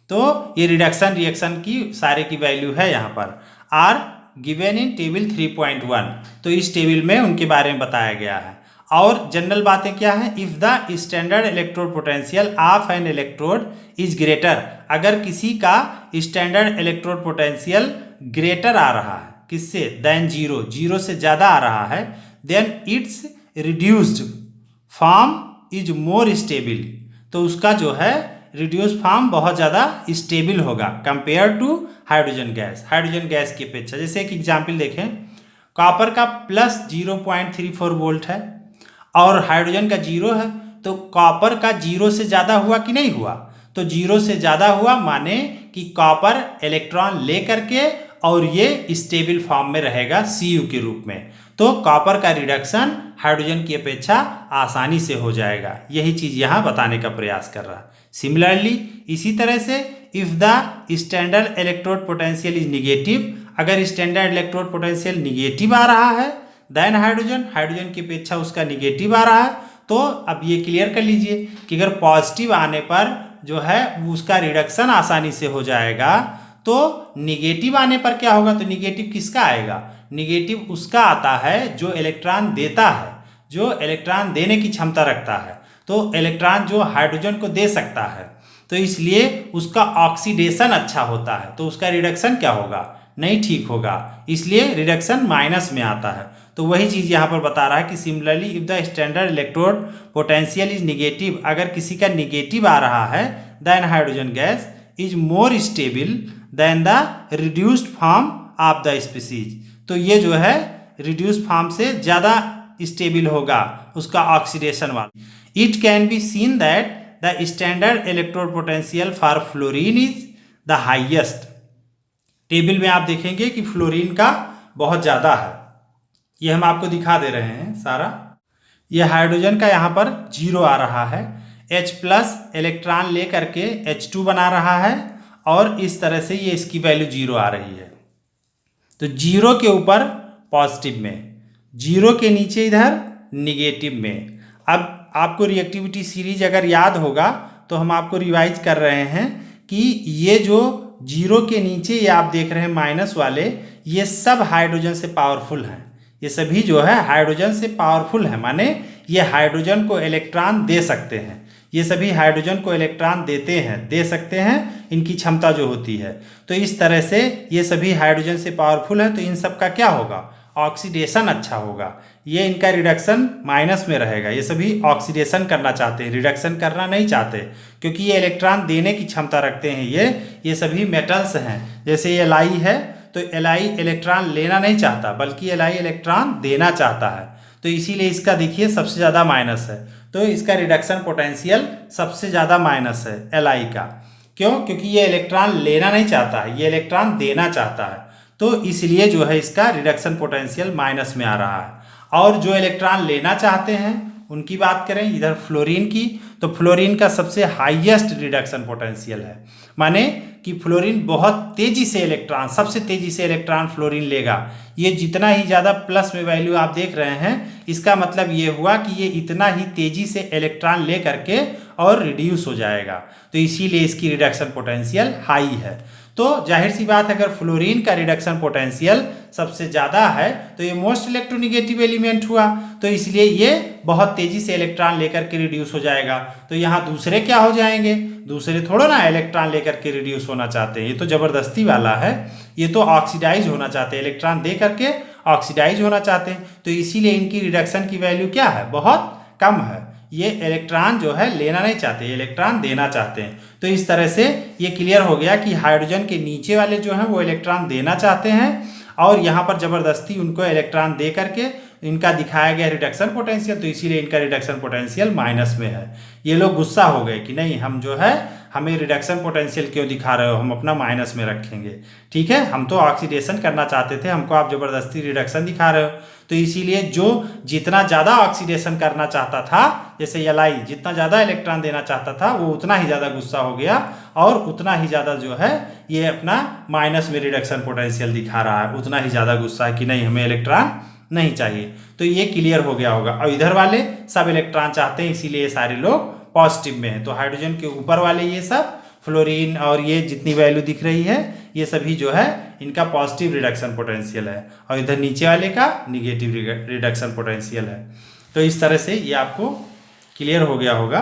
तो ये रिडक्शन रिएक्शन की सारे की वैल्यू है यहाँ पर, आर गिवन इन टेबल 3.1। तो इस टेबल में उनके बारे में बताया गया है। और जनरल बातें क्या है, if the standard electrode potential of N electrode is greater, अगर किसी का स्टैंडर्ड इलेक्ट्रोड पोटेंशियल ग्रेटर आ रहा है किससे, देन जीरो, जीरो से ज़्यादा आ रहा है, then its reduced form is more stable, तो उसका जो है रिड्यूस फॉर्म बहुत ज़्यादा स्टेबल होगा compare to hydrogen gas, hydrogen gas की अपेक्षा। जैसे एक एग्जाम्पल देखें, कॉपर का प्लस 0.34 वोल्ट है और हाइड्रोजन का जीरो है, तो कॉपर का जीरो से ज़्यादा हुआ कि नहीं हुआ, तो जीरो से ज़्यादा हुआ माने कि कॉपर इलेक्ट्रॉन ले करके और ये स्टेबल फॉर्म में रहेगा Cu के रूप में, तो कॉपर का रिडक्शन हाइड्रोजन की अपेक्षा आसानी से हो जाएगा। यही चीज़ यहाँ बताने का प्रयास कर रहा है। सिमिलरली इसी तरह से if the standard electrode potential is negative, अगर स्टैंडर्ड इलेक्ट्रोड पोटेंशियल निगेटिव आ रहा है देन हाइड्रोजन, हाइड्रोजन की अपेक्षा उसका निगेटिव आ रहा है, तो अब ये क्लियर कर लीजिए कि अगर पॉजिटिव आने पर जो है उसका रिडक्शन आसानी से हो जाएगा, तो निगेटिव आने पर क्या होगा, तो निगेटिव किसका आएगा, निगेटिव उसका आता है जो इलेक्ट्रॉन देता है, जो इलेक्ट्रॉन देने की क्षमता रखता है, तो इलेक्ट्रॉन जो हाइड्रोजन को दे सकता है, तो इसलिए उसका ऑक्सीडेशन अच्छा होता है, तो उसका रिडक्शन क्या होगा, नहीं ठीक होगा, इसलिए रिडक्शन माइनस में आता है। तो वही चीज़ यहाँ पर बता रहा है कि similarly if the standard electrode potential is negative, अगर किसी का निगेटिव आ रहा है then hydrogen gas is more stable than the reduced form of the species, तो ये जो है रिड्यूस्ड फॉर्म से ज़्यादा स्टेबल होगा उसका ऑक्सीडेशन वाला। It can be seen that the standard electrode potential for fluorine is the highest, table में आप देखेंगे कि फ्लोरीन का बहुत ज़्यादा है, ये हम आपको दिखा दे रहे हैं सारा। ये हाइड्रोजन का यहाँ पर जीरो आ रहा है, H प्लस इलेक्ट्रॉन ले करके H2 बना रहा है और इस तरह से ये इसकी वैल्यू जीरो आ रही है, तो जीरो के ऊपर पॉजिटिव में, जीरो के नीचे इधर निगेटिव में। अब आपको रिएक्टिविटी सीरीज अगर याद होगा तो हम आपको रिवाइज कर रहे हैं कि ये जो जीरो के नीचे ये आप देख रहे हैं माइनस वाले, ये सब हाइड्रोजन से पावरफुल हैं, ये सभी जो है हाइड्रोजन से पावरफुल है, माने ये हाइड्रोजन को इलेक्ट्रॉन दे सकते हैं, ये सभी हाइड्रोजन को इलेक्ट्रॉन देते हैं, दे सकते हैं, इनकी क्षमता जो होती है। तो इस तरह से ये सभी हाइड्रोजन से पावरफुल है, तो इन सब का क्या होगा, ऑक्सीडेशन अच्छा होगा, ये इनका रिडक्शन माइनस में रहेगा, ये सभी ऑक्सीडेशन करना चाहते हैं, रिडक्शन करना नहीं चाहते, क्योंकि ये इलेक्ट्रॉन देने की क्षमता रखते हैं। ये सभी मेटल्स हैं, जैसे ये Li है तो Li इलेक्ट्रॉन लेना नहीं चाहता बल्कि Li इलेक्ट्रॉन देना चाहता है, तो इसीलिए इसका देखिए सबसे ज़्यादा माइनस है, तो इसका रिडक्शन पोटेंशियल सबसे ज़्यादा माइनस है Li का। क्यों, क्योंकि ये इलेक्ट्रॉन लेना नहीं चाहता है, ये इलेक्ट्रॉन देना चाहता है, तो इसलिए जो है इसका रिडक्शन पोटेंशियल माइनस में आ रहा है। और जो इलेक्ट्रॉन लेना चाहते हैं उनकी बात करें इधर फ्लोरीन की, तो फ्लोरीन का सबसे हाईएस्ट रिडक्शन पोटेंशियल है, माने कि फ्लोरीन बहुत तेज़ी से इलेक्ट्रॉन, सबसे तेज़ी से इलेक्ट्रॉन फ्लोरीन लेगा। ये जितना ही ज़्यादा प्लस में वैल्यू आप देख रहे हैं, इसका मतलब ये हुआ कि ये इतना ही तेज़ी से इलेक्ट्रॉन ले करके और रिड्यूस हो जाएगा, तो इसीलिए इसकी रिडक्शन पोटेंशियल हाई है। तो जाहिर सी बात है अगर फ्लोरीन का रिडक्शन पोटेंशियल सबसे ज़्यादा है तो ये मोस्ट इलेक्ट्रोनिगेटिव एलिमेंट हुआ, तो इसलिए ये बहुत तेज़ी से इलेक्ट्रॉन लेकर के रिड्यूस हो जाएगा। तो यहाँ दूसरे क्या हो जाएंगे, दूसरे थोड़ा ना इलेक्ट्रॉन लेकर के रिड्यूस होना चाहते हैं, ये तो ज़बरदस्ती वाला है, ये तो ऑक्सीडाइज होना चाहते हैं, इलेक्ट्रॉन दे करके ऑक्सीडाइज होना चाहते हैं, तो इसीलिए इनकी रिडक्शन की वैल्यू क्या है, बहुत कम है। ये इलेक्ट्रॉन जो है लेना नहीं चाहते, इलेक्ट्रॉन देना चाहते हैं। तो इस तरह से ये क्लियर हो गया कि हाइड्रोजन के नीचे वाले जो हैं वो इलेक्ट्रॉन देना चाहते हैं और यहाँ पर ज़बरदस्ती उनको इलेक्ट्रॉन दे करके इनका दिखाया गया रिडक्शन पोटेंशियल, तो इसीलिए इनका रिडक्शन पोटेंशियल माइनस में है। ये लोग गुस्सा हो गए कि नहीं, हम जो है हमें रिडक्शन पोटेंशियल क्यों दिखा रहे हो, हम अपना माइनस में रखेंगे, ठीक है, हम तो ऑक्सीडेशन करना चाहते थे, हमको आप ज़बरदस्ती रिडक्शन दिखा रहे हो। तो इसीलिए जो जितना ज़्यादा ऑक्सीडेशन करना चाहता था, जैसे Li जितना ज़्यादा इलेक्ट्रॉन देना चाहता था, वो उतना ही ज़्यादा गुस्सा हो गया और उतना ही ज़्यादा जो है ये अपना माइनस में रिडक्शन पोटेंशियल दिखा रहा है, उतना ही ज़्यादा गुस्सा है कि नहीं हमें इलेक्ट्रॉन नहीं चाहिए। तो ये क्लियर हो गया होगा। और इधर वाले सब इलेक्ट्रॉन चाहते हैं, इसीलिए ये सारे लोग पॉजिटिव में हैं। तो हाइड्रोजन के ऊपर वाले ये सब फ्लोरीन और ये जितनी वैल्यू दिख रही है ये सभी जो है इनका पॉजिटिव रिडक्शन पोटेंशियल है और इधर नीचे वाले का निगेटिव रिडक्शन पोटेंशियल है। तो इस तरह से ये आपको क्लियर हो गया होगा।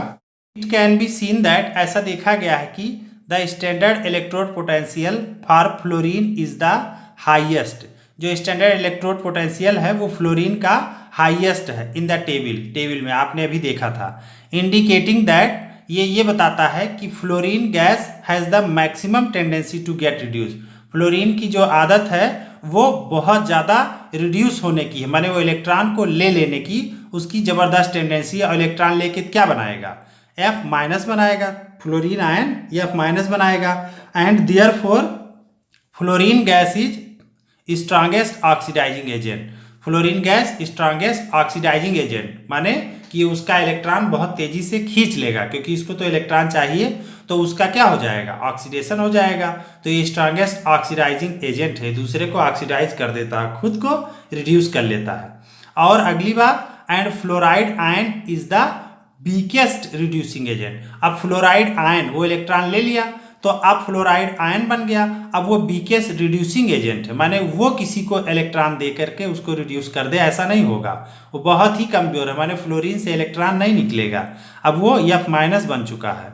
It can be seen that, ऐसा देखा गया है कि the standard electrode potential for fluorine is the highest. जो स्टैंडर्ड इलेक्ट्रोड पोटेंशियल है वो फ्लोरीन का हाईएस्ट है इन द टेबल में आपने अभी देखा था। इंडिकेटिंग दैट, ये बताता है कि fluorine gas has the maximum tendency to get reduce. Fluorine की जो आदत है वो बहुत ज़्यादा रिड्यूस होने की है, माने वो इलेक्ट्रॉन को ले लेने की उसकी ज़बरदस्त टेंडेंसी है। और इलेक्ट्रॉन लेके क्या बनाएगा, F माइनस बनाएगा, फ्लोरीन आयन F माइनस बनाएगा। And therefore fluorine gas is strongest oxidising agent. Fluorine gas strongest oxidising agent माने कि उसका इलेक्ट्रॉन बहुत तेजी से खींच लेगा, क्योंकि इसको तो इलेक्ट्रॉन चाहिए, तो उसका क्या हो जाएगा, ऑक्सीडेशन हो जाएगा। तो ये स्ट्रॉन्गेस्ट ऑक्सीडाइजिंग एजेंट है, दूसरे को ऑक्सीडाइज कर देता है, खुद को रिड्यूस कर लेता है। और अगली बात, and fluoride ion is the weakest reducing agent. अब फ्लोराइड आयन वो इलेक्ट्रॉन ले लिया तो अब फ्लोराइड आयन बन गया, अब वो वीकेस्ट रिड्यूसिंग एजेंट है, माने वो किसी को इलेक्ट्रॉन दे करके उसको रिड्यूस कर दे ऐसा नहीं होगा, वो बहुत ही कमजोर है, माने फ्लोरीन से इलेक्ट्रॉन नहीं निकलेगा। अब वो F माइनस बन चुका है,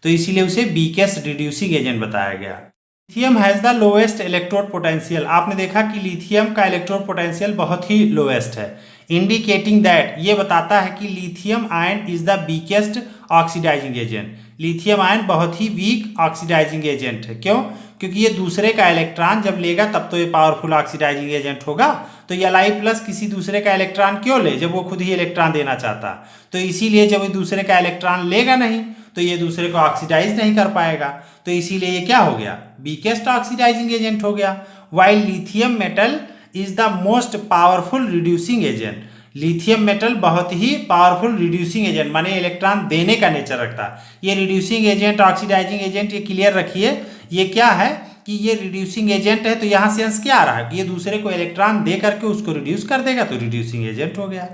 तो इसीलिए उसे वीकेस्ट रिड्यूसिंग एजेंट बताया गया। Lithium has the lowest electrode potential. आपने देखा कि लिथियम का इलेक्ट्रोड पोटेंशियल बहुत ही लोएस्ट है। इंडिकेटिंग दैट, ये बताता है कि lithium ion is the weakest oxidising agent. Lithium ion बहुत ही वीक ऑक्सीडाइजिंग एजेंट है। क्यों? क्योंकि ये दूसरे का इलेक्ट्रॉन जब लेगा तब तो ये पावरफुल ऑक्सीडाइजिंग एजेंट होगा। तो ये Li+ किसी दूसरे का इलेक्ट्रॉन क्यों ले, जब वो खुद ही इलेक्ट्रॉन देना चाहता। तो इसीलिए जब ये दूसरे का इलेक्ट्रॉन लेगा नहीं तो ये दूसरे को ऑक्सीडाइज नहीं कर पाएगा, तो इसीलिए ये क्या हो गया, वीकेस्ट ऑक्सीडाइजिंग एजेंट हो गया। While lithium metal is the most powerful reducing agent. Lithium metal बहुत ही पावरफुल रिड्यूसिंग एजेंट, माने इलेक्ट्रॉन देने का नेचर रखता है। ये रिड्यूसिंग एजेंट, ऑक्सीडाइजिंग एजेंट, ये क्लियर रखिए, ये क्या है कि ये रिड्यूसिंग एजेंट है। तो यहाँ से अंश क्या आ रहा है कि ये दूसरे को इलेक्ट्रॉन दे करके उसको रिड्यूस कर देगा, तो रिड्यूसिंग एजेंट हो गया।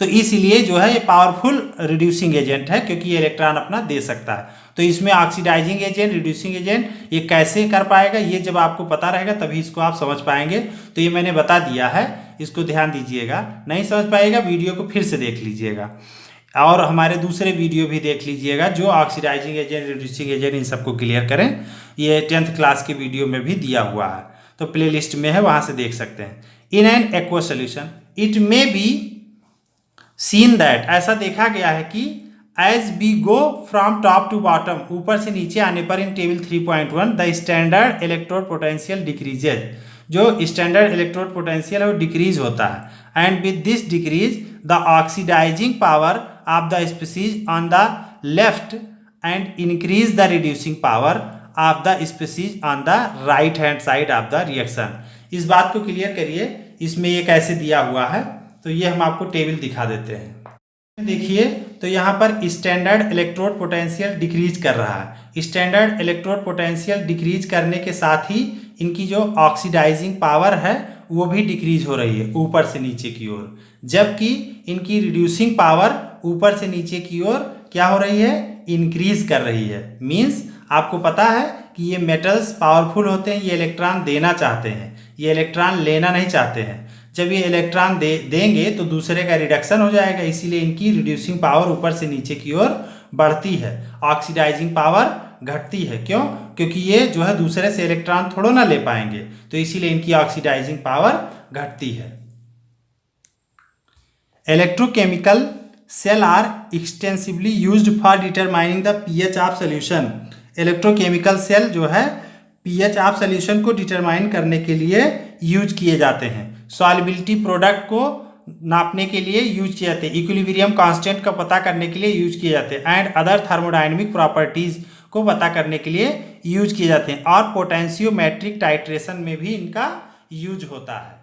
तो इसलिए जो है ये पावरफुल रिड्यूसिंग एजेंट है, क्योंकि ये इलेक्ट्रॉन अपना दे सकता है। तो इसमें ऑक्सीडाइजिंग एजेंट, रिड्यूसिंग एजेंट ये कैसे कर पाएगा, ये जब आपको पता रहेगा तभी इसको आप समझ पाएंगे। तो ये मैंने बता दिया है, इसको ध्यान दीजिएगा। नहीं समझ पाएगा वीडियो को फिर से देख लीजिएगा, और हमारे दूसरे वीडियो भी देख लीजिएगा जो ऑक्सीडाइजिंग एजेंट, रिड्यूसिंग एजेंट इन सबको क्लियर करें। ये 10th क्लास के वीडियो में भी दिया हुआ है, तो प्लेलिस्ट में है, वहाँ से देख सकते हैं। In an aqua solution it may be seen that, ऐसा देखा गया है कि as we go from top to bottom, ऊपर से नीचे आने पर in table 3.1 the standard electrode potential decreases. जो स्टैंडर्ड इलेक्ट्रोड पोटेंशियल है वो डिक्रीज होता है। And with this decrease the oxidising power of the species on the left and increase the reducing power of the species on the right hand side of the reaction. इस बात को क्लियर करिए, इसमें ये कैसे दिया हुआ है, तो ये हम आपको टेबल दिखा देते हैं। देखिए, तो यहाँ पर स्टैंडर्ड इलेक्ट्रोड पोटेंशियल डिक्रीज कर रहा है। स्टैंडर्ड इलेक्ट्रोड पोटेंशियल डिक्रीज करने के साथ ही इनकी जो ऑक्सीडाइजिंग पावर है वो भी डिक्रीज हो रही है ऊपर से नीचे की ओर, जबकि इनकी रिड्यूसिंग पावर ऊपर से नीचे की ओर क्या हो रही है, इंक्रीज कर रही है। मीन्स आपको पता है कि ये मेटल्स पावरफुल होते हैं, ये इलेक्ट्रॉन देना चाहते हैं, ये इलेक्ट्रॉन लेना नहीं चाहते हैं। जब ये इलेक्ट्रॉन देंगे तो दूसरे का रिडक्शन हो जाएगा, इसीलिए इनकी रिड्यूसिंग पावर ऊपर से नीचे की ओर बढ़ती है, ऑक्सीडाइजिंग पावर घटती है। क्यों? क्योंकि ये जो है दूसरे से इलेक्ट्रॉन थोड़ा ना ले पाएंगे, तो इसीलिए इनकी ऑक्सीडाइजिंग पावर घटती है। Electrochemical cell are extensively used for determining the pH of solution. Electrochemical cell जो है पीएच ऑफ सोल्यूशन को डिटरमाइन करने के लिए यूज किए जाते हैं। सॉल्युबिलिटी प्रोडक्ट को नापने के लिए यूज किए जाते हैं, इक्विलिब्रियम कांस्टेंट का पता करने के लिए यूज किए जाते हैं, एंड अदर थर्मोडायनेमिक प्रॉपर्टीज को पता करने के लिए यूज किए जाते हैं, और पोटेंशियोमेट्रिक टाइट्रेशन में भी इनका यूज होता है।